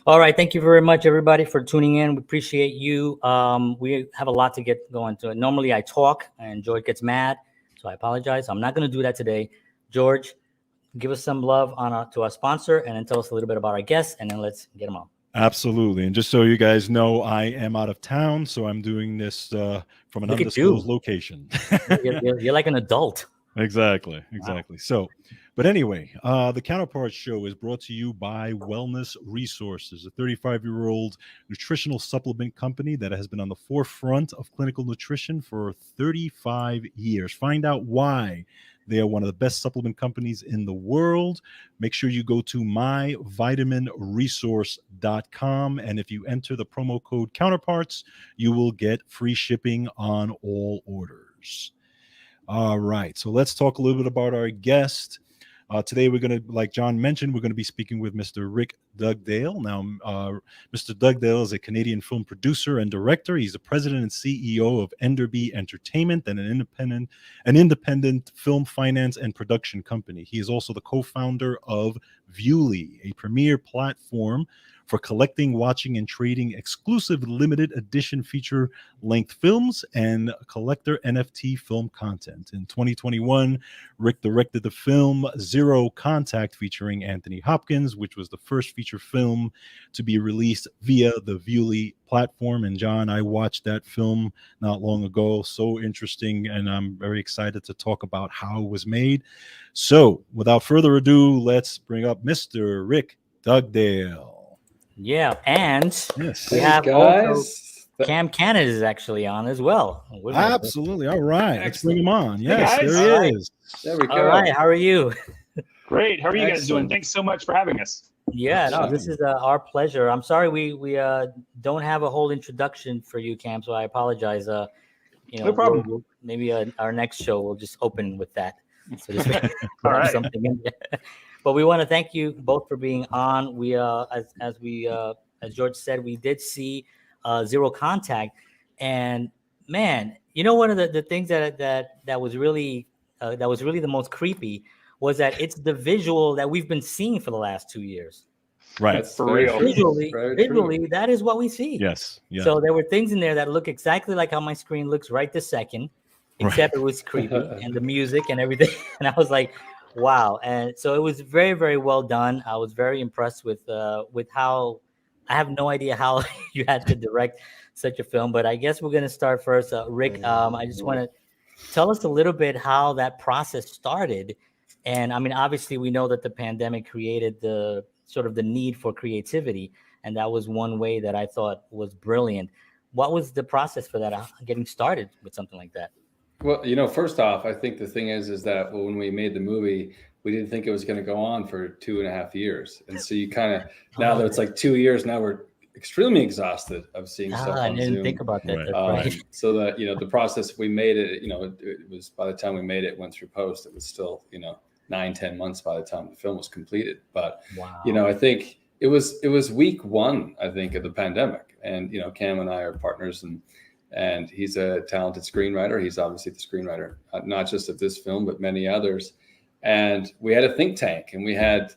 All right. Thank you very much, everybody, for tuning in. We appreciate you. We have a lot to get going to. Normally, I talk and George gets mad, so I apologize. I'm not going to do that today. George, give us some love to our sponsor, and then tell us a little bit about our guests, and then let's get them on. Absolutely. And just so you guys know, I am out of town, so I'm doing this from an undisclosed location. You're like an adult. Exactly. Wow. So, but anyway, the Counterparts show is brought to you by Wellness Resources, a 35-year-old nutritional supplement company that has been on the forefront of clinical nutrition for 35 years. Find out why they are one of the best supplement companies in the world. Make sure you go to myvitaminresource.com. And if you enter the promo code Counterparts, you will get free shipping on all orders. All right. So let's talk a little bit about our guest. Today, we're going to, like John mentioned, we're going to be speaking with Mr. Rick Dugdale. Now, Mr. Dugdale is a Canadian film producer and director. He's the president and CEO of Enderby Entertainment and an independent film finance and production company. He is also the co-founder of Viewly, a premier platform for collecting, watching, and trading exclusive limited edition feature-length films and collector NFT film content. In 2021, Rick directed the film Zero Contact featuring Anthony Hopkins, which was the first feature film to be released via the Viewly platform. And John, I watched that film not long ago. So interesting, and I'm very excited to talk about how it was made. So without further ado, let's bring up Mr. Rick Dugdale. Yeah, and yes. We have also Cam Canada is actually on as well. Absolutely. All right. Let's bring him on. Yes, hey there he is. There we go. All right. How are you? Great. How are you guys doing? Thanks so much for having us. Yeah, no, this is our pleasure. I'm sorry we don't have a whole introduction for you, Cam, so I apologize. No problem. Maybe our next show we'll just open with that. So just all right. Something in there. But we want to thank you both for being on. We as George said, we did see Zero Contact, and man, one of the things that was really the most creepy was that it's the visual that we've been seeing for the last 2 years. Right. That's for real. Visually, that is what we see. Yes. Yeah. So there were things in there that look exactly like how my screen looks right this second, except It was creepy and the music and everything. And I was like, wow. And so it was very, very well done. I was very impressed with how, I have no idea how you had to direct such a film, but I guess we're going to start first. Rick, I just want to tell us a little bit how that process started. And I mean, obviously we know that the pandemic created the sort of the need for creativity. And that was one way that I thought was brilliant. What was the process for that, getting started with something like that? Well, first off, I think the thing is that when we made the movie, we didn't think it was going to go on for 2.5 years. And so you kind of, now that it's like 2 years, now we're extremely exhausted of seeing stuff on I didn't Zoom. think about that. Right. So that, the process, we made it, it was, by the time we made it, went through post, it was still, 9-10 months by the time the film was completed. But, I think it was week one, I think, of the pandemic. And, Cam and I are partners, and he's a talented screenwriter. He's obviously the screenwriter, not just of this film, but many others. And we had a think tank, and we had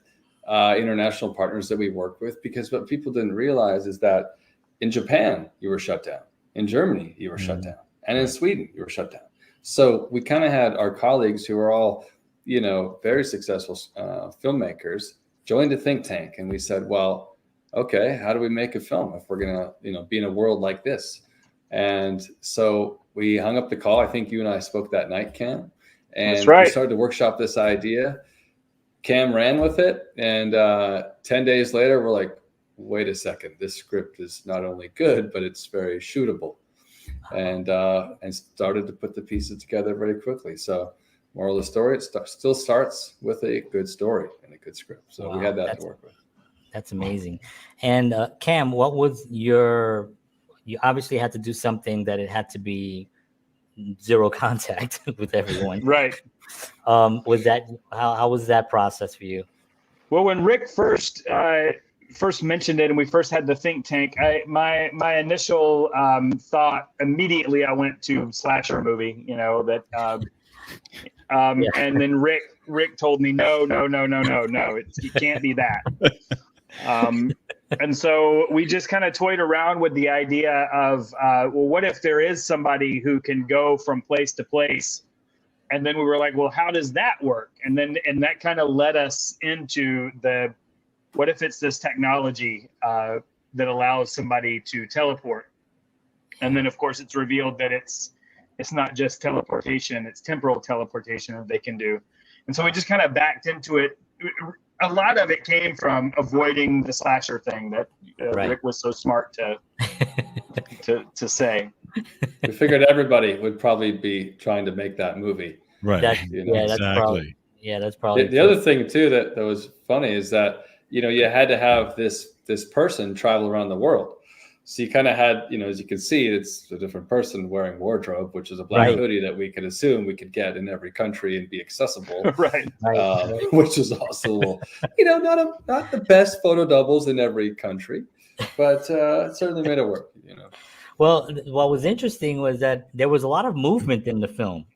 international partners that we worked with, because what people didn't realize is that in Japan, you were shut down. In Germany, you were shut down. And in Sweden, you were shut down. So we kind of had our colleagues who are all, very successful filmmakers joined a think tank. And we said, well, okay, how do we make a film if we're going to, be in a world like this? And so we hung up the call. I think you and I spoke that night, Cam. And That's right. We started to workshop this idea. Cam ran with it. And 10 days later, we're like, wait a second, this script is not only good, but it's very shootable. And started to put the pieces together very quickly. So moral of the story, it still starts with a good story and a good script. So we had that to work with. That's amazing. And Cam, what was you obviously had to do something that it had to be zero contact with everyone. Right. Was that how was that process for you? Well, when Rick first mentioned it and we first had the think tank, my initial thought immediately, I went to slasher movie, and then Rick told me, no, it can't be that. And so we just kind of toyed around with the idea of, well, what if there is somebody who can go from place to place? And then we were like, well, how does that work? And that kind of led us into what if it's this technology that allows somebody to teleport? And then, of course, it's revealed that it's not just teleportation, it's temporal teleportation that they can do. And so we just kind of backed into it. A lot of it came from avoiding the slasher thing that Rick was so smart to say. We figured everybody would probably be trying to make that movie. Right. That's exactly. That's probably the other thing too that was funny is that you had to have this person travel around the world. So you kind of had, as you can see, it's a different person wearing wardrobe, which is a black hoodie that we could assume we could get in every country and be accessible. Right. Which is also, not the best photo doubles in every country, but it certainly made it work. Well, what was interesting was that there was a lot of movement in the film,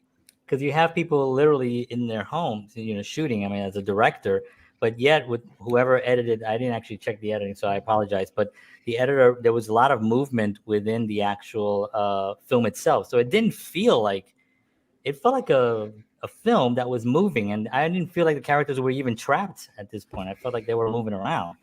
because you have people literally in their homes, shooting. I mean, as a director, but yet with whoever edited, I didn't actually check the editing, so I apologize. But the editor, there was a lot of movement within the actual film itself. So it didn't feel like, it felt like a film that was moving. And I didn't feel like the characters were even trapped at this point. I felt like they were moving around.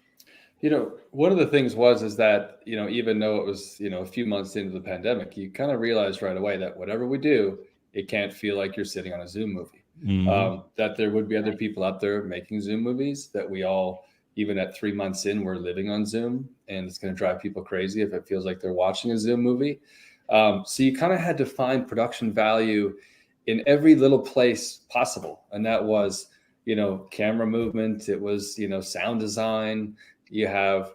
One of the things is that, even though it was, a few months into the pandemic, you kind of realized right away that whatever we do, it can't feel like you're sitting on a Zoom movie. Mm-hmm. That there would be other people out there making Zoom movies, that we all, even at 3 months in, we're living on Zoom, and it's going to drive people crazy if it feels like they're watching a Zoom movie. So you kind of had to find production value in every little place possible. And that was, camera movement. It was, sound design. You have,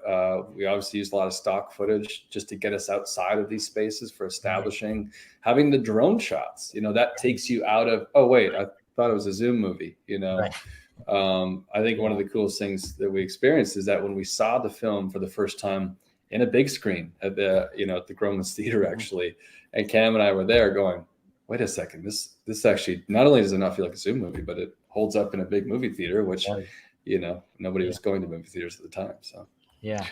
we obviously used a lot of stock footage just to get us outside of these spaces for establishing, having the drone shots, that takes you out of, oh, wait, I thought it was a Zoom movie, I think one of the coolest things that we experienced is that when we saw the film for the first time in a big screen at the, at the Gromans Theater, actually, and Cam and I were there going, wait a second, this actually, not only does it not feel like a Zoom movie, but it holds up in a big movie theater, which, nobody was going to movie theaters at the time. So, yeah.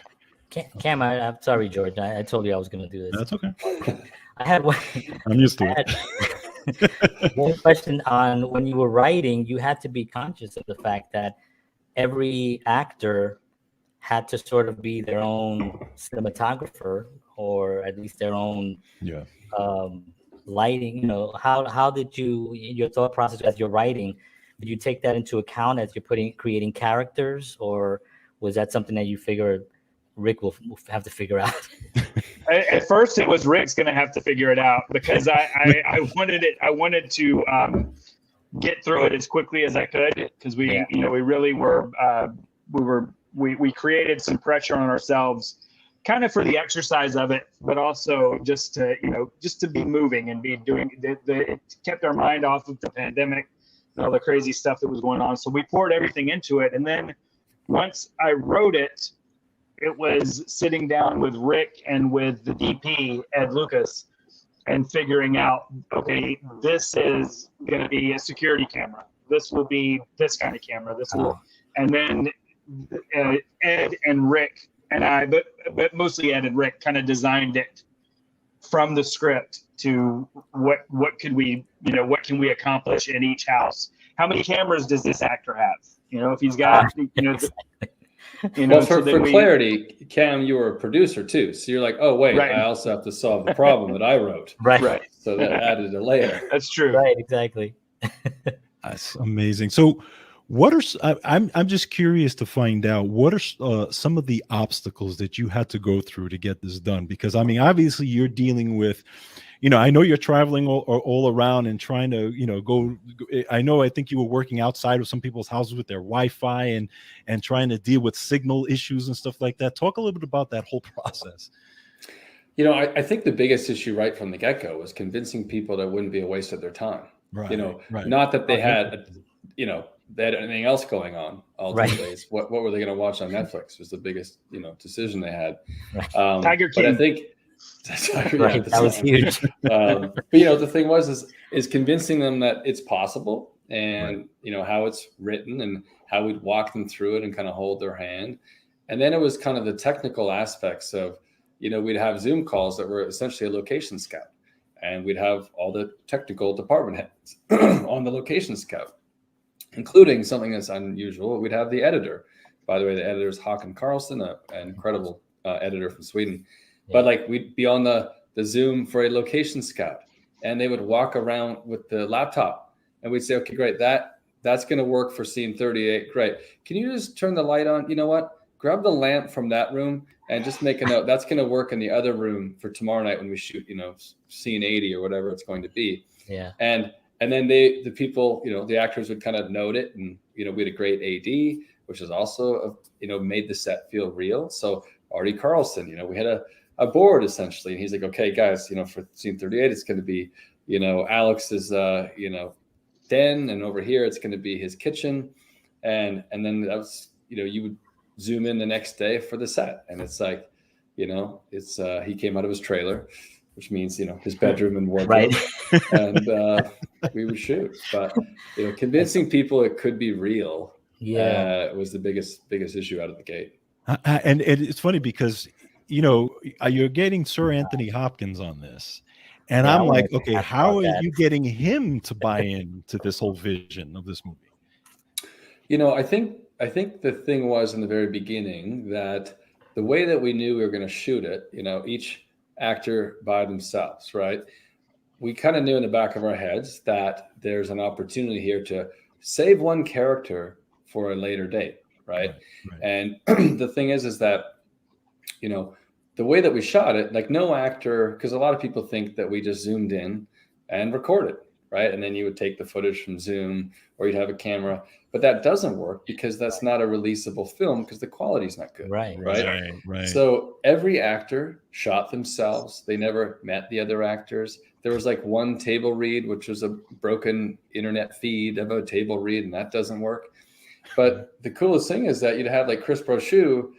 Cam, I'm sorry, George. I told you I was going to do this. That's okay. I had one. I'm used to it. One question on when you were writing, you had to be conscious of the fact that every actor had to sort of be their own cinematographer, or at least their own lighting. How did your thought process as you're writing, did you take that into account as you're creating characters, or was that something that you figured Rick will have to figure out? At first, it was Rick's going to have to figure it out, because I wanted to get through it as quickly as I could, because we really were we created some pressure on ourselves, kind of for the exercise of it, but also just to be moving and be doing it kept our mind off of the pandemic and all the crazy stuff that was going on. So we poured everything into it, and then once I wrote it, it was sitting down with Rick and with the DP, Ed Lucas, and figuring out, okay, this is going to be a security camera. This will be this kind of camera. And then Ed and Rick and I, but mostly Ed and Rick, kind of designed it from the script to what can we accomplish in each house? How many cameras does this actor have? If he's got, well, for clarity, Cam, you were a producer too, so you're like, oh wait, I also have to solve the problem that I wrote. Right. So that added a layer. That's true. Right. Exactly. That's amazing. So, I'm just curious to find out what are some of the obstacles that you had to go through to get this done? Because I mean, obviously, you're dealing with. I know you're traveling all around and trying to, go. I think you were working outside of some people's houses with their Wi-Fi and trying to deal with signal issues and stuff like that. Talk a little bit about that whole process. I think the biggest issue right from the get-go was convincing people that it wouldn't be a waste of their time. Right. Not that they had, they had anything else going on all these days. What were they going to watch on Netflix was the biggest, decision they had. Tiger King. But I think. That was huge. But the thing is convincing them that it's possible, and how it's written and how we'd walk them through it and kind of hold their hand. And then it was kind of the technical aspects of, we'd have Zoom calls that were essentially a location scout, and we'd have all the technical department heads on the location scout, including something that's unusual. We'd have the editor. By the way, the editor is Håkan Carlson, an incredible editor from Sweden. Yeah. But like, we'd be on the Zoom for a location scout, and they would walk around with the laptop, and we'd say, okay, great, that's going to work for scene 38. Great. Can you just turn the light on? You know what? Grab the lamp from that room and just make a note. That's going to work in the other room for tomorrow night when we shoot, scene 80 or whatever it's going to be. Yeah. And then the people, the actors would kind of note it. And, we had a great AD, which is also, made the set feel real. So Artie Carlson, we had a board essentially. And he's like, okay, guys, for scene 38, it's going to be, Alex's, den. And over here, it's going to be his kitchen. And then that was, you would zoom in the next day for the set, and it's like, it's he came out of his trailer, which means his bedroom and wardrobe, right. And we would shoot. But convincing people it could be real, was the biggest issue out of the gate. And it's funny because you're getting Sir Anthony Hopkins on this, and I'm like, okay, how are you getting him to buy into this whole vision of this movie? I think the thing was in the very beginning that the way that we knew we were going to shoot it, each actor by themselves, right? We kind of knew in the back of our heads that there's an opportunity here to save one character for a later date, right? And the thing is that, the way that we shot it, like no actor, because a lot of people think that we just zoomed in and recorded, right? And then you would take the footage from Zoom, or you'd have a camera. But that doesn't work because that's not a releasable film because the quality's not good. Right. So every actor shot themselves. They never met the other actors. There was like one table read, which was a broken internet feed of a table read, and that doesn't work. But the coolest thing is that you'd have like Chris Brochu,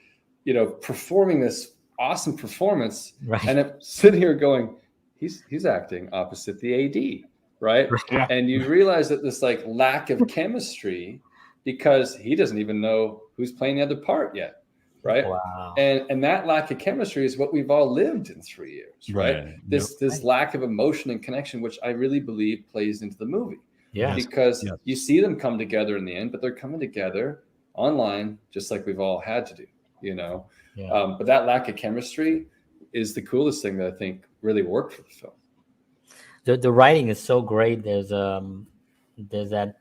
performing this awesome performance, right. And I'm sitting here going, he's acting opposite the AD. Right. Yeah. And you realize that this like lack of chemistry because he doesn't even know who's playing the other part yet. Right. Wow. And that lack of chemistry is what we've all lived in 3 years. Right. This lack of emotion and connection, which I really believe plays into the movie. Yeah. Because you see them come together in the end, but they're coming together online, just like we've all had to do, Yeah. But that lack of chemistry is the coolest thing that I think really worked for the film. The writing is so great. There's that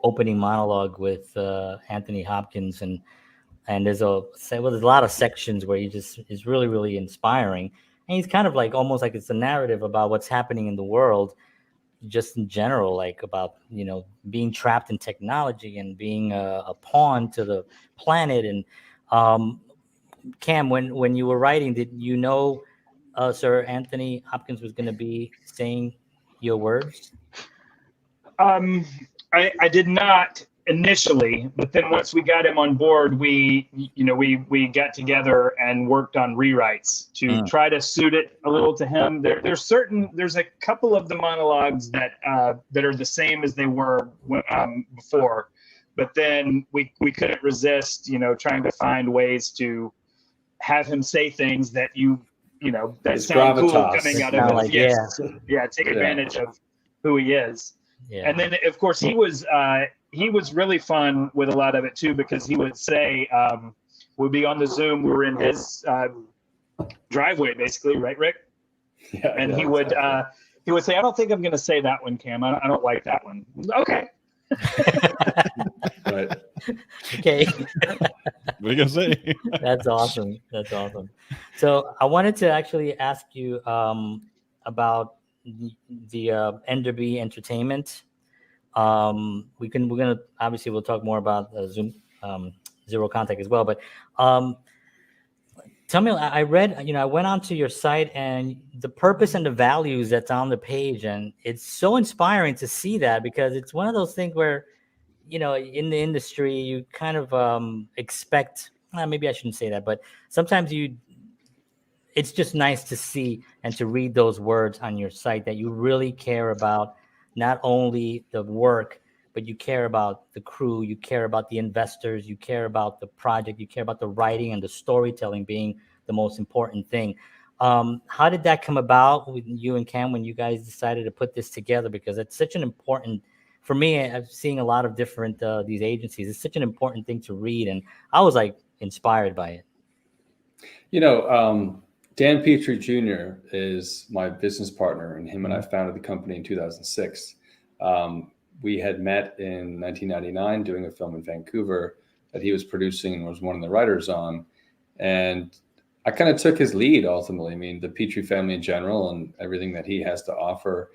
opening monologue with Anthony Hopkins, and there's a lot of sections where is really, really inspiring. And he's kind of like almost like it's a narrative about what's happening in the world, just in general, like about being trapped in technology and being a pawn to the planet. And Cam, when you were writing, did you know Sir Anthony Hopkins was going to be saying your words? I did not initially, but then once we got him on board, we got together and worked on rewrites to try to suit it a little to him. There's a couple of the monologues that are the same as they were before, but then we couldn't resist, trying to find ways to have him say things that that sound cool coming out of his take advantage of who he is. Yeah. And then of course he was really fun with a lot of it too, because he would say we'd be on the Zoom, we were in his driveway basically, right, Rick? Yeah. And he would say, I don't think I'm gonna say that one, Cam. I don't like that one. Okay. Right. Okay. What are you gonna say? That's awesome. So I wanted to actually ask you about the Enderby Entertainment. We're gonna obviously we'll talk more about Zoom Zero Contact as well. But tell me, I read, I went onto your site and the purpose and the values that's on the page, and it's so inspiring to see that, because it's one of those things where, in the industry, you kind of expect, maybe I shouldn't say that, but sometimes it's just nice to see and to read those words on your site that you really care about not only the work, but you care about the crew, you care about the investors, you care about the project, you care about the writing and the storytelling being the most important thing. How did that come about with you and Cam when you guys decided to put this together? Because it's such an important, for me, I'm seeing a lot of different these agencies. It's such an important thing to read, and I was like inspired by it. You know, Dan Petrie Jr. is my business partner, and him and I founded the company in 2006. We had met in 1999 doing a film in Vancouver that he was producing and was one of the writers on. And I kind of took his lead ultimately. I mean, the Petrie family in general and everything that he has to offer,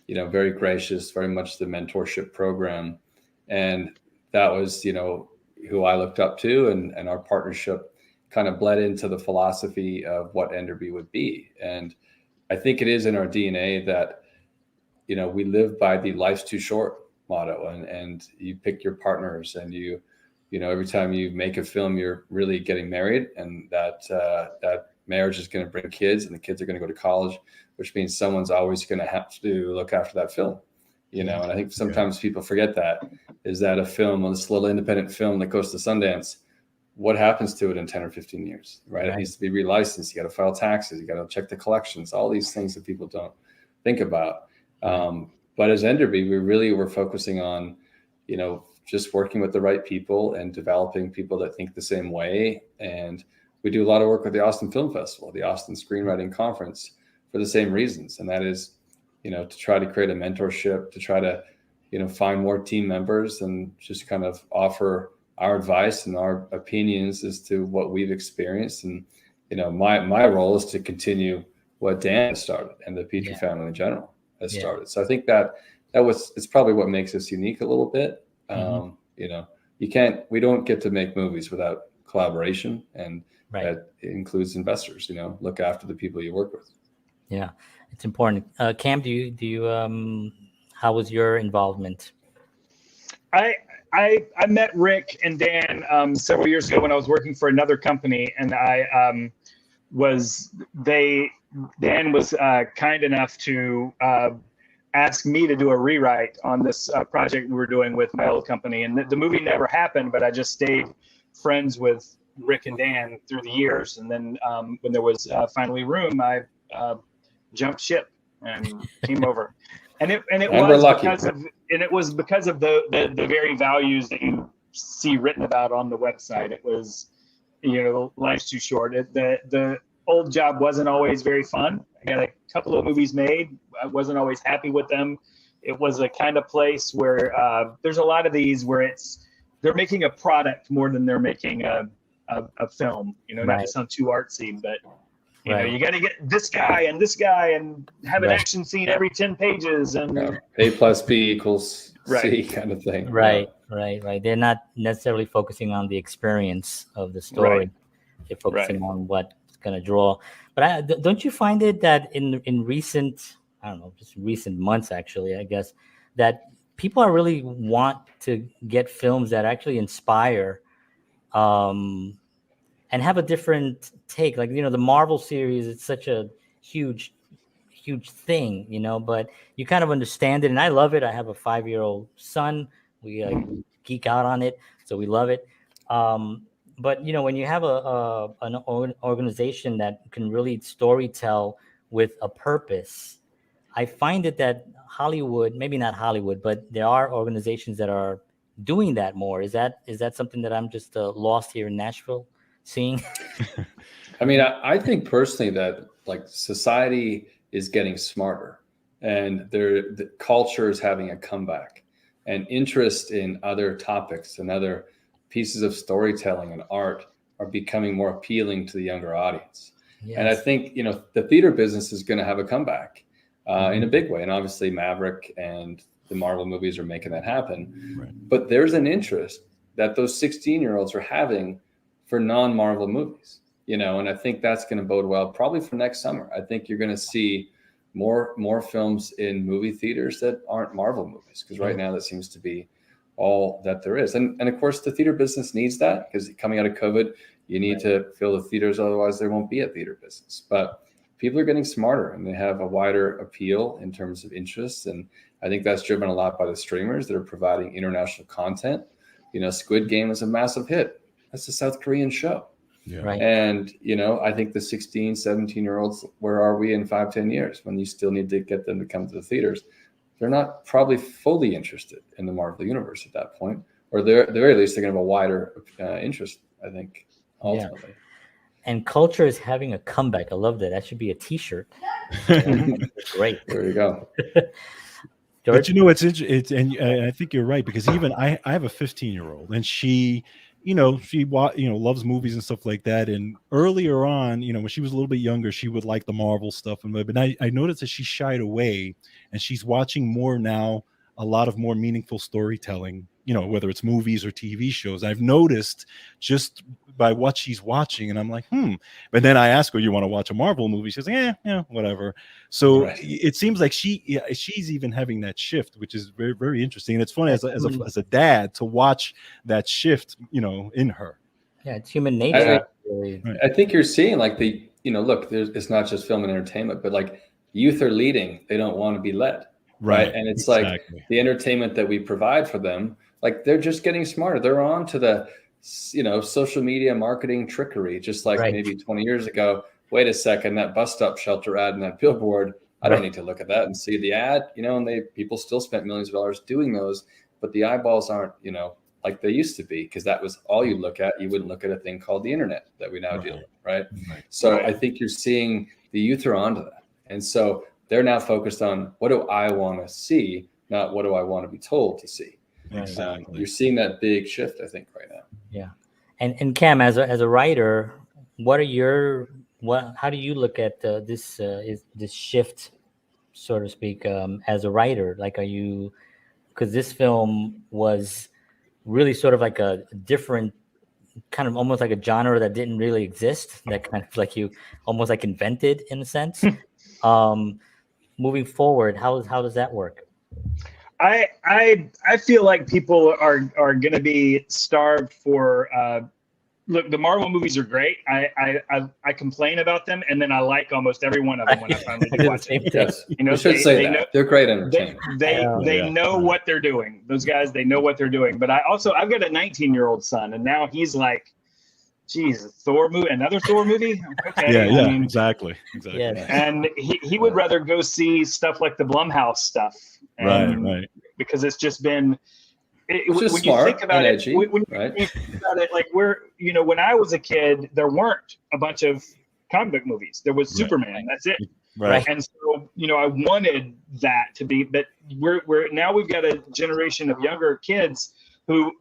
you know, very gracious, very much the mentorship program. And that was, you know, who I looked up to, and our partnership kind of bled into the philosophy of what Enderby would be. And I think it is in our DNA that, you know, we live by the life's too short motto, and you pick your partners, and you know, every time you make a film, you're really getting married, and that marriage is going to bring kids, and the kids are going to go to college, which means someone's always going to have to look after that film, you know. And I think sometimes people forget that, is that a film, this little independent film that goes to Sundance, what happens to it in 10 or 15 years, right? It needs to be relicensed. You got to file taxes. You got to check the collections, all these things that people don't think about. But as Enderby, we really were focusing on, you know, just working with the right people and developing people that think the same way. And we do a lot of work with the Austin Film Festival, the Austin Screenwriting Conference, for the same reasons. And that is, you know, to try to create a mentorship, to try to, you know, find more team members and just kind of offer our advice and our opinions as to what we've experienced. And, you know, my role is to continue what Dan started and the Petrie family in general has started. So I think it's probably what makes us unique a little bit. You know, we don't get to make movies without collaboration, and that includes investors, you know, look after the people you work with. Yeah, it's important. Cam, do you how was your involvement? I met Rick and Dan several years ago when I was working for another company, and Dan was kind enough to ask me to do a rewrite on this project we were doing with my old company. And the movie never happened, but I just stayed friends with Rick and Dan through the years. And then when there was finally room, I jumped ship and came over. And it was because of the very values that you see written about on the website. It was, you know, life's too short. The old job wasn't always very fun. I got a couple of movies made. I wasn't always happy with them. It was a kind of place where there's a lot of these where they're making a product more than they're making a film. You know, not to sound too artsy, but you know, you got to get this guy and have an action scene every 10 pages and A plus B equals C kind of thing. Right. They're not necessarily focusing on the experience of the story. They're focusing on what's going to draw. But don't you find it that in recent, I don't know, just recent months, actually, I guess, that people are really want to get films that actually inspire and have a different take. Like, you know, the Marvel series, it's such a huge thing, you know, but you kind of understand it. And I love it. I have a 5-year-old son. We geek out on it. So we love it. But, you know, when you have an organization that can really storytell with a purpose, I find it that Hollywood, maybe not Hollywood, but there are organizations that are doing that more. Is that something that I'm just lost here in Nashville seeing? I mean, I think personally that like society is getting smarter, and the culture is having a comeback, and interest in other topics and other pieces of storytelling and art are becoming more appealing to the younger audience. Yes. And I think, you know, the theater business is going to have a comeback in a big way. And obviously Maverick and the Marvel movies are making that happen. Right. But there's an interest that those 16-year-olds are having for non-Marvel movies, you know, and I think that's going to bode well probably for next summer. I think you're going to see more films in movie theaters that aren't Marvel movies, because right now that seems to be all that there is. And of course, the theater business needs that, because coming out of COVID, you need to fill the theaters, otherwise there won't be a theater business. But people are getting smarter and they have a wider appeal in terms of interest. And I think that's driven a lot by the streamers that are providing international content. Squid Game is a massive hit. That's a South Korean show. Yeah. Right. And, I think the 16, 17-year-olds, where are we in 5-10 years when you still need to get them to come to the theaters? They're not probably fully interested in the Marvel Universe at that point, or at the very least, they're going to have a wider interest, I think, ultimately. Yeah. And culture is having a comeback. I love that. That should be a T-shirt. Great. There you go. But it's and I think you're right, because even I have a 15-year-old, and she loves movies and stuff like that. And earlier on, when she was a little bit younger, she would like the Marvel stuff, but I noticed that she shied away, and she's watching more now, a lot of more meaningful storytelling, whether it's movies or TV shows. I've noticed just by what she's watching, and I'm like, But then I ask her, you want to watch a Marvel movie? She's like, yeah, whatever. So it seems like she's even having that shift, which is very, very interesting. And it's funny as a dad to watch that shift, in her. Yeah, it's human nature. I think you're seeing like it's not just film and entertainment, but like youth are leading. They don't want to be led. Right. And it's like the entertainment that we provide for them, like they're just getting smarter. They're on to the, social media marketing trickery, just like maybe 20 years ago. Wait a second, that bus stop shelter ad and that billboard, I don't need to look at that and see the ad, and people still spent millions of dollars doing those, but the eyeballs aren't, like they used to be, because that was all you look at. You wouldn't look at a thing called the internet that we now deal with. Right. So I think you're seeing the youth are onto that. And so they're now focused on, what do I want to see, not what do I want to be told to see. Exactly. You're seeing that big shift, I think, right now. Yeah. And Cam, as a writer, how do you look at this shift, so to speak, as a writer? Like, because this film was really sort of like a different kind of, almost like a genre that didn't really exist, that kind of like you almost like invented in a sense. Moving forward, how does that work? I feel like people are going to be starved for. Look, the Marvel movies are great. I complain about them, and then I like almost every one of them when I finally do watch it. Yes, you should say that. They're great entertainment. They know what they're doing. Those guys, they know what they're doing. But I've got a 19-year-old son, and now he's like, geez, Thor movie, another Thor movie? Okay. Yeah, exactly. Yes. And he would rather go see stuff like the Blumhouse stuff. Right. Because it's just been, when smart, you think about it, edgy, when you think about it, like when I was a kid, there weren't a bunch of comic book movies. There was Superman. That's it. Right. And so, I wanted that to be, but we've got a generation of younger kids who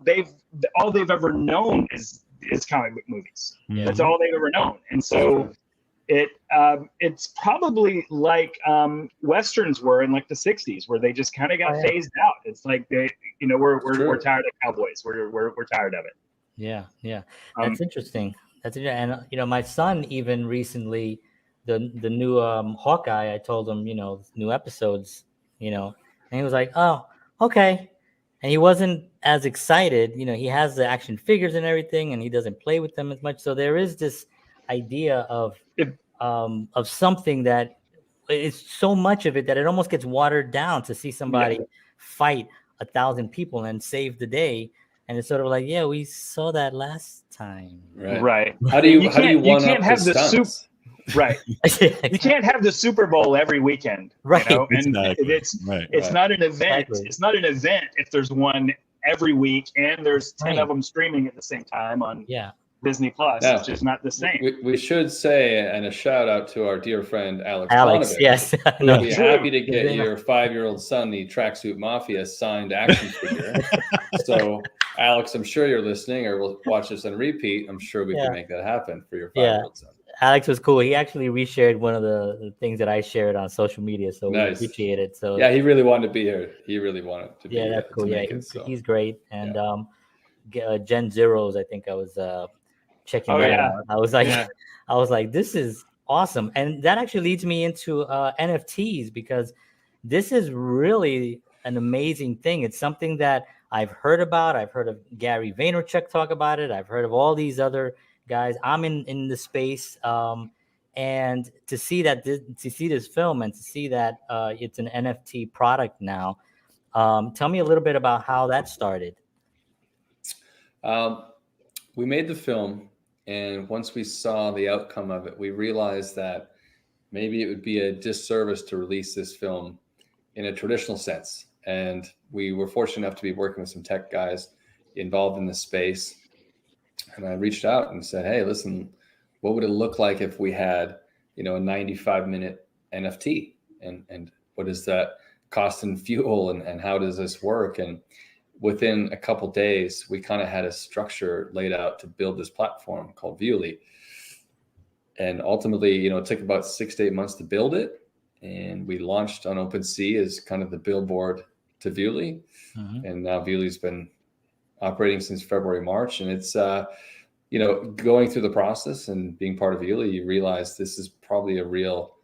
all they've ever known is comic book movies. Yeah. That's all they've ever known. And so it's probably like Westerns were in like the 60s, where they just kind of got phased out. It's like we're tired of cowboys. We're tired of it. Yeah. That's interesting. And my son even recently, the new Hawkeye, I told him, new episodes, and he was like, oh, okay. And he wasn't as excited. He has the action figures and everything, and he doesn't play with them as much. So there is this idea of something that it's so much of it that it almost gets watered down to see somebody fight 1,000 people and save the day. And it's sort of like, yeah, we saw that last time. Right. How do you can't have the soup? Right. You can't have the Super Bowl every weekend. Right. And it's not an event. Exactly. It's not an event if there's one every week and there's 10 of them streaming at the same time on Disney Plus. It's just not the same. We should say, and a shout out to our dear friend Aleks. Aleks, yes. We'll be happy to get your 5-year-old son the Tracksuit Mafia signed action figure. So, Aleks, I'm sure you're listening, or we'll watch this on repeat. I'm sure we can make that happen for your 5-year-old son. Aleks was cool. He actually reshared one of the things that I shared on social media, so we appreciate it. So he really wanted to be here. He really wanted to be here. That's cool. He's great. And Gen Zeros, I think I was checking that out. I was like, this is awesome. And that actually leads me into NFTs, because this is really an amazing thing. It's something that I've heard about. I've heard of Gary Vaynerchuk talk about it. I've heard of all these other guys. I'm in the space, And to see this film and to see that it's an NFT product now, tell me a little bit about how that started. We made the film, and once we saw the outcome of it, we realized that maybe it would be a disservice to release this film in a traditional sense. And we were fortunate enough to be working with some tech guys involved in this space. And I reached out and said, hey, listen, what would it look like if we had, a 95-minute NFT? And what does that cost in fuel? And how does this work? And within a couple of days, we kind of had a structure laid out to build this platform called Viewly. And ultimately, it took about 6 to 8 months to build it. And we launched on OpenSea as kind of the billboard to Viewly. Mm-hmm. And now Viewly's been operating since February, March. And it's, going through the process and being part of Viewly, you realize this is probably a real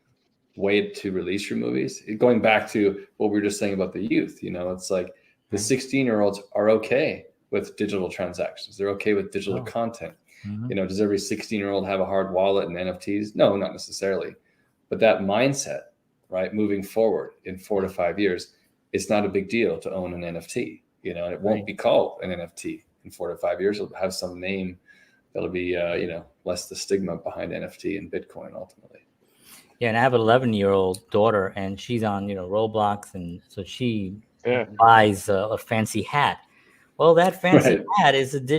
way to release your movies. Going back to what we were just saying about the youth, it's like the 16-year-olds are okay with digital transactions. They're okay with digital content. Mm-hmm. Does every 16-year-old have a hard wallet and NFTs? No, not necessarily. But that mindset, right, moving forward in 4 to 5 years, it's not a big deal to own an NFT. And it won't be called an NFT in 4 to 5 years. It'll have some name that'll be, less the stigma behind NFT and Bitcoin ultimately. Yeah, and I have an 11-year-old daughter, and she's on, Roblox, and so she buys a fancy hat. Well, that fancy hat is it's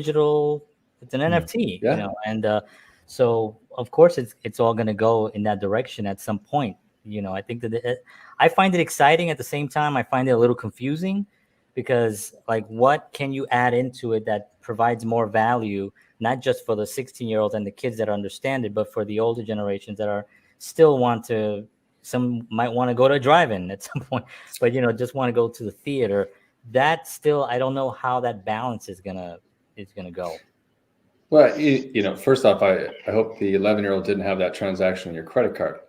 an NFT, and so of course it's all going to go in that direction at some point. I think that I find it exciting. At the same time, I find it a little confusing, because like, what can you add into it that provides more value, not just for the 16-year-olds and the kids that understand it, but for the older generations that are still some might want to go to a drive-in at some point, but just want to go to the theater. That still, I don't know how that balance is gonna go. Well, first off, I hope the 11-year-old didn't have that transaction on your credit card.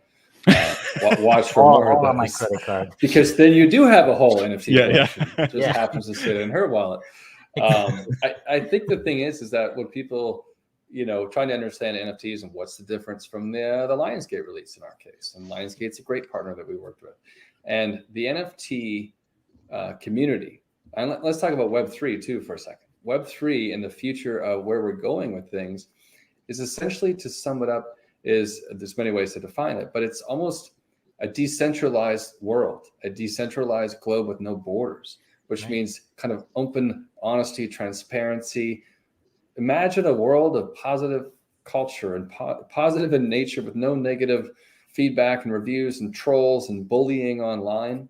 Watch for more of those. On my credit card, because then you do have a whole NFT collection. It just happens to sit in her wallet. I think the thing is that when people, trying to understand NFTs and what's the difference from the Lionsgate release in our case. And Lionsgate's a great partner that we worked with. And the NFT community, and let's talk about Web3 too for a second. Web3 and the future of where we're going with things is essentially, to sum it up, there's many ways to define it, but it's almost a decentralized world, a decentralized globe with no borders, which means kind of open honesty, transparency. Imagine a world of positive culture and positive in nature, with no negative feedback and reviews and trolls and bullying online.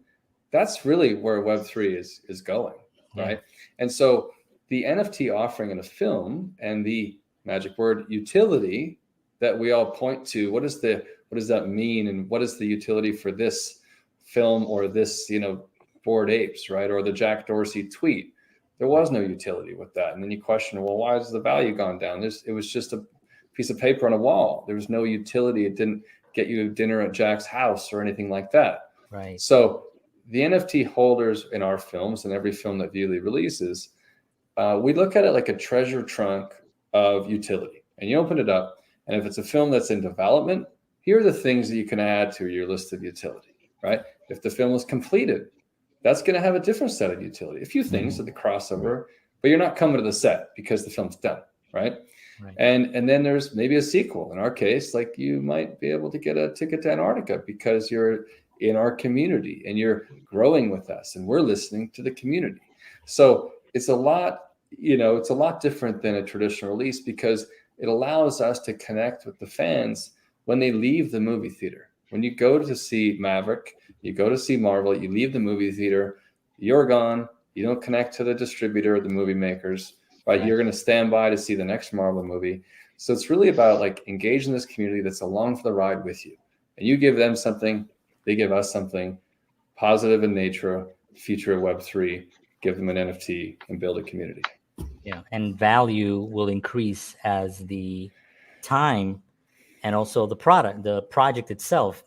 That's really where Web3 is going, right? And so the NFT offering in a film and the magic word utility that we all point to, what does that mean, and what is the utility for this film or this, Bored Apes, right? Or the Jack Dorsey tweet? There was no utility with that. And then you question, well, why has the value gone down? It was just a piece of paper on a wall. There was no utility. It didn't get you dinner at Jack's house or anything like that. Right. So the NFT holders in our films, and every film that Viewly releases, we look at it like a treasure trunk of utility. And you open it up, and if it's a film that's in development, here are the things that you can add to your list of utility, right? If the film is completed, that's going to have a different set of utility. A few things at the crossover, but you're not coming to the set because the film's done, right? And then there's maybe a sequel. In our case, like, you might be able to get a ticket to Antarctica because you're in our community and you're growing with us and we're listening to the community. So it's a lot different than a traditional release, because it allows us to connect with the fans when they leave the movie theater. When you go to see Maverick, you go to see Marvel, you leave the movie theater, you're gone. You don't connect to the distributor or the movie makers, right? You're going to stand by to see the next Marvel movie. So it's really about like engaging this community that's along for the ride with you. And you give them something, they give us something positive in nature, future of Web3, give them an NFT and build a community. Yeah, and value will increase as the time and also the project itself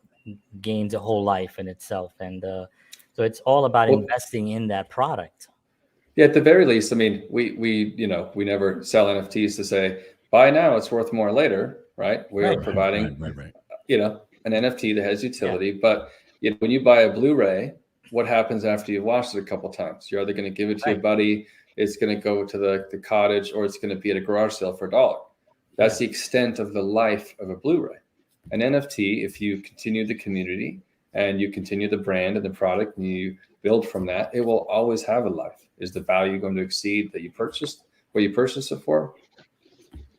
gains a whole life in itself. And so it's all about investing in that product. Yeah, at the very least, I mean, we never sell NFTs to say, buy now, it's worth more later, right? We are providing an NFT that has utility. But when you buy a Blu-ray, what happens after you've watched it a couple times? You're either going to give it to your buddy, it's going to go to the cottage, or it's going to be at a garage sale for $1. That's the extent of the life of a Blu-ray. An NFT, if you continue the community and you continue the brand and the product and you build from that, it will always have a life. Is the value going to exceed that you purchased, what you purchased it for?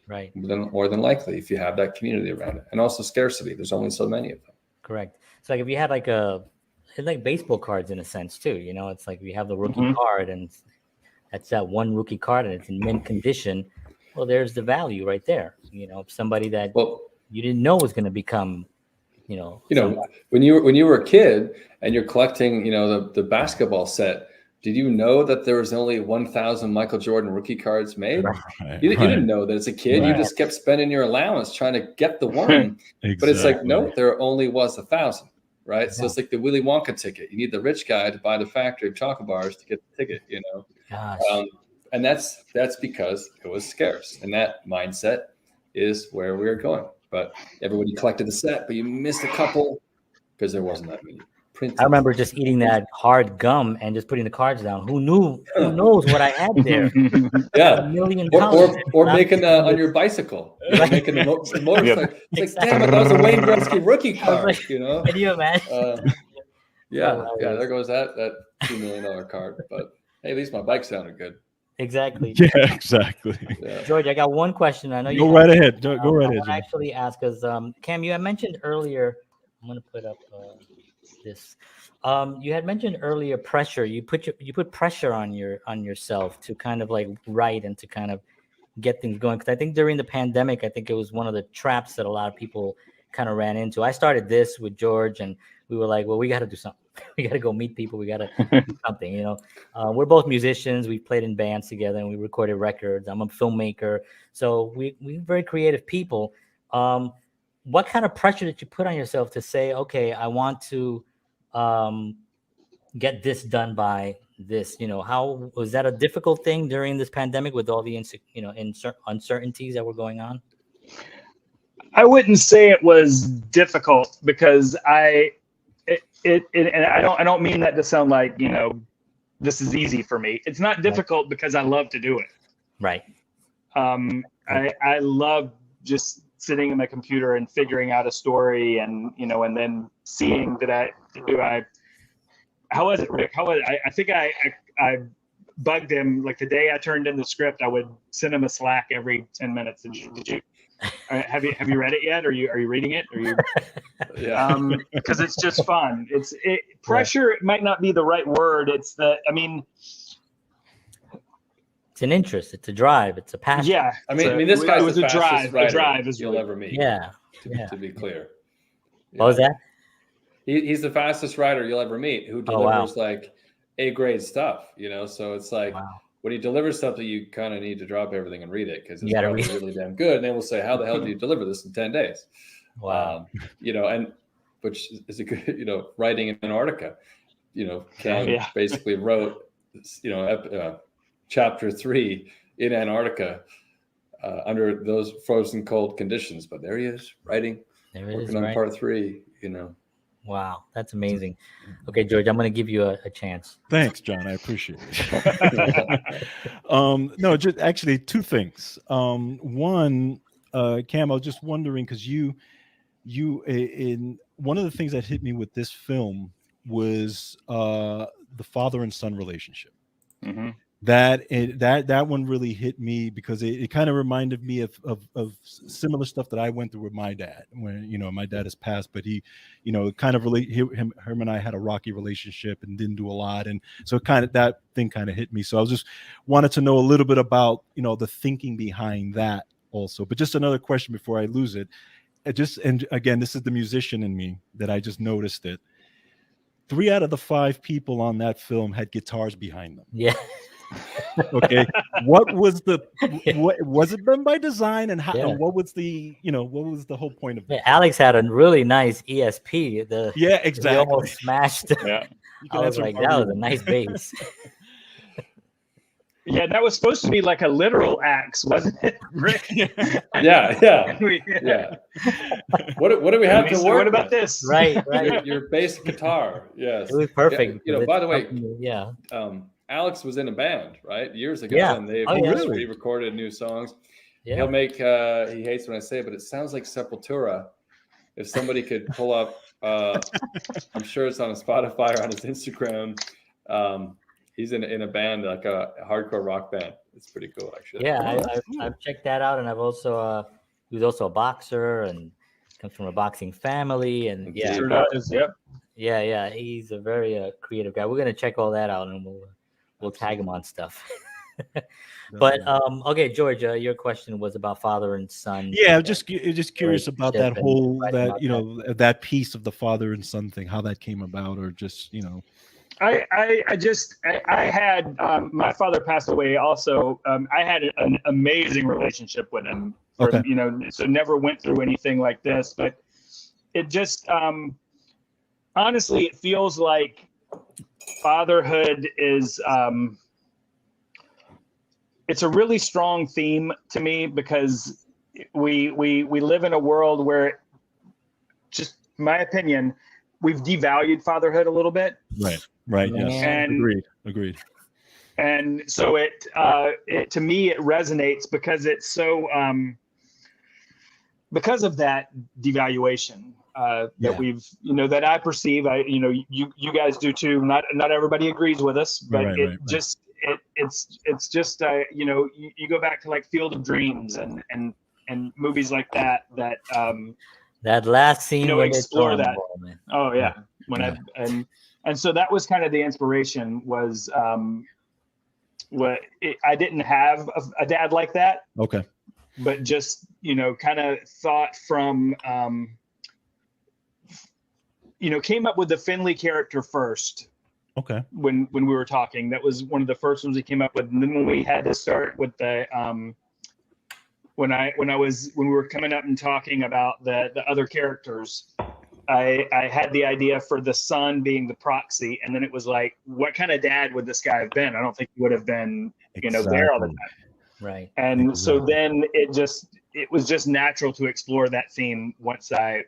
Right. More than likely, if you have that community around it. And also scarcity. There's only so many of them. Correct. So like if you had it's like baseball cards in a sense too, it's like you have the rookie card and that's that one rookie card and it's in mint condition. Well, there's the value right there. Somebody that you didn't know was going to become, when you were a kid and you're collecting, the basketball set, did you know that there was only 1,000 Michael Jordan rookie cards made? Right, you didn't know that as a kid. Right. You just kept spending your allowance trying to get the one. Exactly. But it's like, no, there only was 1,000. Right. Yeah. So it's like the Willy Wonka ticket. You need the rich guy to buy the factory of chocolate bars to get the ticket, Gosh. And that's because it was scarce. And that mindset is where we're going. But everybody collected the set, but you missed a couple because there wasn't that many. I remember just eating that hard gum and just putting the cards down. Who knows what I had there? Yeah, a million or making on your bicycle, making the motorcycle. Yep. It's like, damn it, that was a Wayne Gretzky rookie card. Can you imagine? Yeah. There goes that $2 million card. But hey, at least my bike sounded good. Exactly. Yeah, exactly. Yeah. George, I got one question. I know you go right ahead. Go right ahead. I actually ask because Cam, you had mentioned earlier. I'm going to put up. This you had mentioned earlier pressure. You put pressure on yourself to kind of like write and to kind of get things going, because I think during the pandemic, I think it was one of the traps that a lot of people kind of ran into. I started this with George and we were like, well, we got to do something. We got to go meet people. We got to do something, we're both musicians. We played in bands together and we recorded records. I'm a filmmaker, so we're very creative people. What kind of pressure did you put on yourself to say, okay, I want to get this done by this? How was that a difficult thing during this pandemic with all the uncertainties that were going on? I wouldn't say it was difficult because and I don't mean that to sound like this is easy for me. It's not difficult because I love to do it. Right. I love just sitting in my computer and figuring out a story and and then seeing that how was it, Rick? I think I bugged him, like the day I turned in the script, I would send him a Slack every 10 minutes. Did you have you read it yet? Are you reading it? Yeah. Because it's just fun. Pressure might not be the right word. It's an interest. It's a drive. It's a passion. Yeah. I mean, this guy was a drive. A drive is you'll ever meet. Yeah. To be clear. What was that? He's the fastest writer you'll ever meet, who delivers like A-grade stuff. So it's like when he delivers stuff that you kind of need to drop everything and read it because it's probably really damn good. And they will say, "How the hell do you deliver this in 10 days?" Wow. And which is a good, writing in Antarctica. Cam basically wrote, chapter 3 in Antarctica under those frozen cold conditions. But there he is writing, working on part 3, Wow, that's amazing. Okay, George, I'm going to give you a chance. Thanks, John. I appreciate it. No, just actually 2 things. One, Cam, I was just wondering because you in one of the things that hit me with this film was the father and son relationship. Mm-hmm. That one really hit me because it kind of reminded me of similar stuff that I went through with my dad when my dad has passed, but he kind of him and I had a rocky relationship and didn't do a lot, and so that thing kind of hit me. So I was just wanted to know a little bit about the thinking behind that also. But just another question before I lose it, and again, this is the musician in me that I just noticed it. 3 out of the 5 people on that film had guitars behind them. Yeah. Okay, what was it done by design, and how? Yeah. What was the whole point of it? Aleks had a really nice ESP. Exactly. We almost smashed. Yeah, I was like, that was a nice bass. Yeah, that was supposed to be like a literal axe, wasn't it, Rick? Yeah. What do we have to work? What about with? this? Right. Your bass guitar. Yes. It was perfect. Yeah, by the way, yeah. Aleks was in a band, right? Years ago. Yeah. And they really? re-recorded new songs. Yeah. He'll make, he hates when I say it, but it sounds like Sepultura. If somebody could pull up, I'm sure it's on Spotify or on his Instagram. He's in a band, like a hardcore rock band. It's pretty cool, actually. Yeah, I've checked that out, and I've also he was also a boxer and comes from a boxing family, and yeah, Sure does. Yep. yeah, he's a very creative guy. We're gonna check all that out, and we'll tag him on stuff. But okay, George, your question was about father and son. Yeah, just curious about that whole that piece of the father and son thing, how that came about, or just I had my father passed away also. I had an amazing relationship with him. So never went through anything like this, but it just honestly, it feels like fatherhood is it's a really strong theme to me, because we live in a world where, just my opinion, we've devalued fatherhood a little bit. Right. Yes. And agreed. And so it to me, it resonates because it's so because of that devaluation that we've, that I perceive. You guys do too. Not everybody agrees with us, but it's just you go back to like Field of Dreams and movies like that that last scene explore that. Oh yeah. And so that was kind of the inspiration, was I didn't have a dad like that. Okay. But just, kind of thought from, came up with the Finley character first. Okay. When we were talking, that was one of the first ones we came up with. And then when we had to start with the, when we were coming up and talking about the other characters, I had the idea for the son being the proxy, and then it was like, what kind of dad would this guy have been? I don't think he would have been, there all the time. Right. And so then it was just natural to explore that theme once I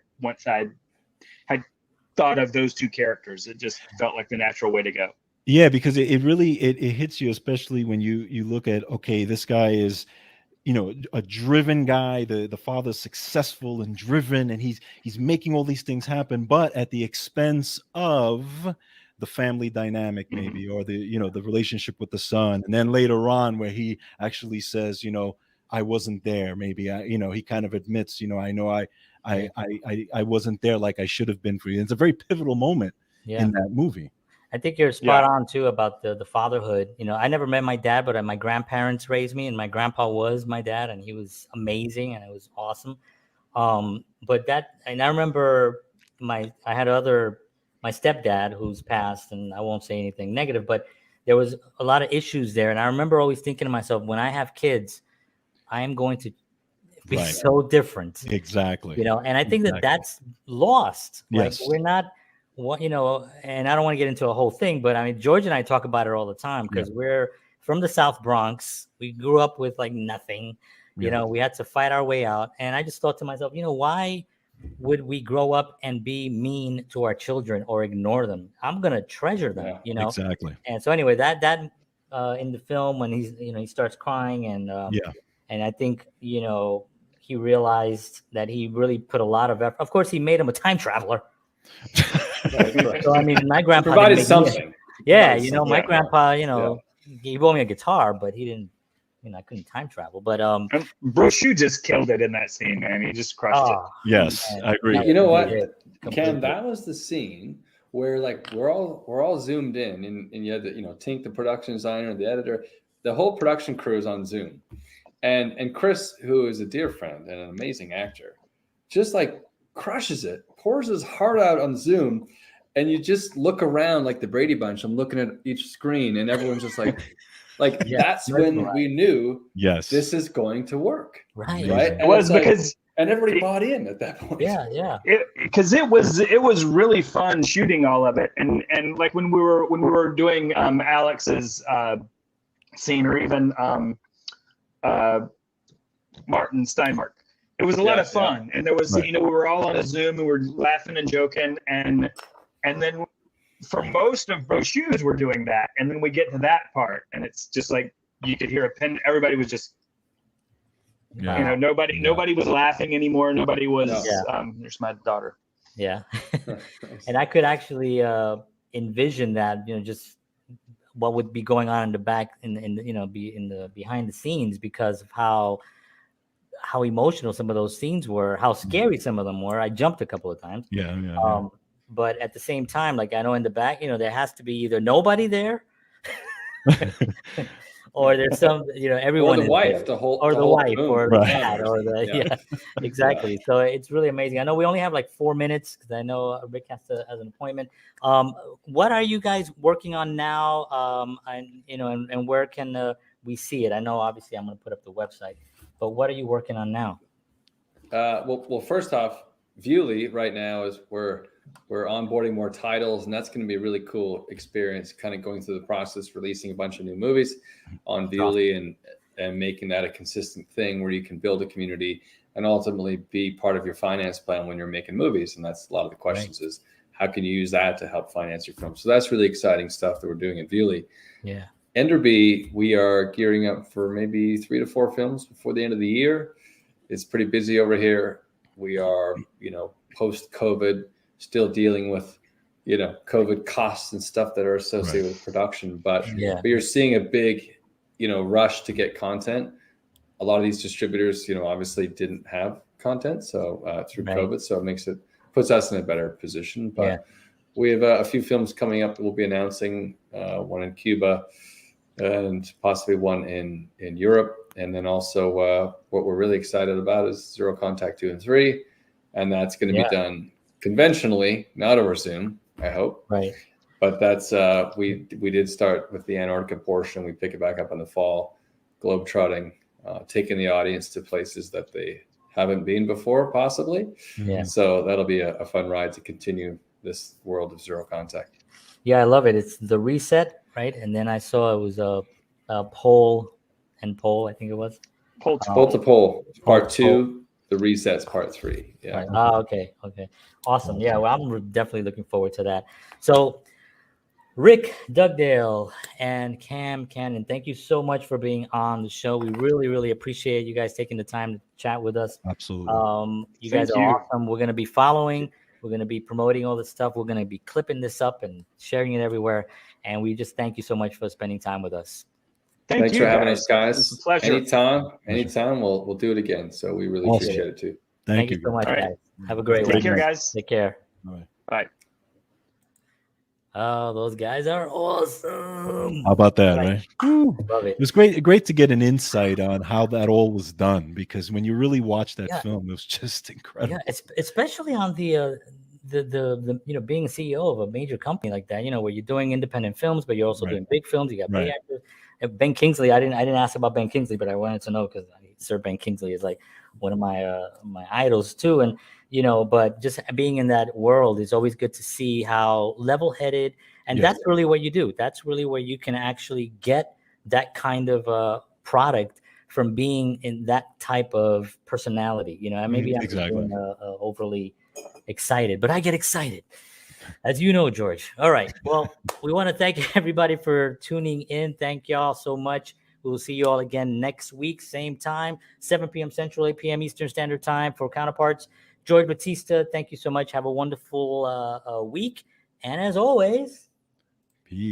had thought of those two characters. It just felt like the natural way to go. Yeah, because it really hits you, especially when you look at, okay, this guy is a driven guy. The father's successful and driven, and he's making all these things happen, but at the expense of the family dynamic, maybe, or the relationship with the son. And then later on, where he actually says, I wasn't there. Maybe he kind of admits, I know I wasn't there like I should have been for you. And it's a very pivotal moment in that movie. I think you're spot on too about the fatherhood. I never met my dad, but my grandparents raised me, and my grandpa was my dad, and he was amazing, and it was awesome. And I remember my stepdad, who's passed, and I won't say anything negative, but there was a lot of issues there. And I remember always thinking to myself, when I have kids, I am going to be so different. Exactly. And I think that's lost. Yes. Like, we're not, and I don't want to get into a whole thing, but I mean, George and I talk about it all the time, because we're from the South Bronx. We grew up with like nothing, we had to fight our way out. And I just thought to myself, why would we grow up and be mean to our children or ignore them? I'm going to treasure them, Exactly. And so anyway, that in the film, when he starts crying, and and I think, he realized that he really put a lot of effort. Of course, he made him a time traveler. So I mean, my grandpa provided something. My grandpa, he bought me a guitar, but he didn't. I couldn't time travel. But Bruce, you just killed it in that scene, man. You just crushed it. Yes, I agree. You know what, Ken? That was the scene where like we're all zoomed in, and you had Tink, the production designer, the editor, the whole production crew is on Zoom, and Chris, who is a dear friend and an amazing actor, just like crushes it, pours his heart out on Zoom, and you just look around like the Brady Bunch. I'm looking at each screen, and everyone's just like, that's when we knew, this is going to work, right? It was because, and everybody bought in at that point. Because it was really fun shooting all of it, and like when we were doing Alex's scene, or even Martin Steinmark. It was a lot of fun, and there was, we were all on a Zoom and we were laughing and joking, and then for most of Brochu's, we're doing that, and then we get to that part, and it's just like you could hear a pin. Everybody was just, nobody was laughing anymore. Nobody was. There's my daughter. Yeah, and I could actually envision that, just what would be going on in the back, be in the behind the scenes, because of how emotional some of those scenes were, how scary some of them were. I jumped a couple of times. But at the same time, like, I know in the back, there has to be either nobody there or there's some, everyone, or the wife, the whole, or the wife, room. or the cat, or the exactly. So it's really amazing. I know we only have like 4 minutes because I know Rick has an appointment. What are you guys working on now? And where can we see it? I know obviously I'm going to put up the website, but what are you working on now? Well, first off, Viewly right now is we're onboarding more titles, and that's going to be a really cool experience, kind of going through the process, releasing a bunch of new movies on Viewly, and making that a consistent thing where you can build a community and ultimately be part of your finance plan when you're making movies. And that's a lot of the questions is, how can you use that to help finance your film? So that's really exciting stuff that we're doing at Viewly. Yeah. Enderby, we are gearing up for maybe 3 to 4 films before the end of the year. It's pretty busy over here. We are, post-COVID, still dealing with, COVID costs and stuff that are associated with production. But we are seeing a big, rush to get content. A lot of these distributors, obviously didn't have content, so through COVID, so it puts us in a better position. But we have a few films coming up that we'll be announcing, one in Cuba and possibly one in Europe. And then also what we're really excited about is Zero Contact 2 and 3. And that's going to be done conventionally, not over Zoom, I hope. Right. But that's, we did start with the Antarctica portion. We pick it back up in the fall, globetrotting, taking the audience to places that they haven't been before, possibly. Yeah. So that'll be a fun ride to continue this world of Zero Contact. Yeah, I love it. It's the reset, right? And then I saw it was a pole, I think it was. Pole to pole, part 2. The reset's part 3. Yeah. Right. Oh, okay. Awesome. Yeah. Well, I'm definitely looking forward to that. So, Rick Dugdale and Cam Cannon, thank you so much for being on the show. We really, really appreciate you guys taking the time to chat with us. Absolutely. You guys are awesome. We're going to be following. We're going to be promoting all this stuff. We're going to be clipping this up and sharing it everywhere. And we just thank you so much for spending time with us. Thanks for having us, guys. It's a pleasure. Anytime, we'll do it again. So we really appreciate it too. Thank you so much, guys. Have a great one. Take care, guys. Take care. All right. Bye. Oh, those guys are awesome. How about that, right? Love it. It was great to get an insight on how that all was done, because when you really watch that film, it was just incredible. Yeah, especially on the being a CEO of a major company like that, where you're doing independent films, but you're also doing big films. You got big actors. Ben Kingsley, I didn't ask about Ben Kingsley, but I wanted to know because Sir Ben Kingsley is like one of my idols too. And but just being in that world is always good to see how level-headed, and that's really what you do. That's really where you can actually get that kind of product from being in that type of personality. Maybe I'm being, overly excited, but I get excited, as you know, George. All right. Well, we want to thank everybody for tuning in. Thank y'all so much. We will see you all again next week, same time, 7 p.m. Central, 8 p.m. Eastern Standard Time for Counterparts. George Batista, thank you so much. Have a wonderful week. And as always,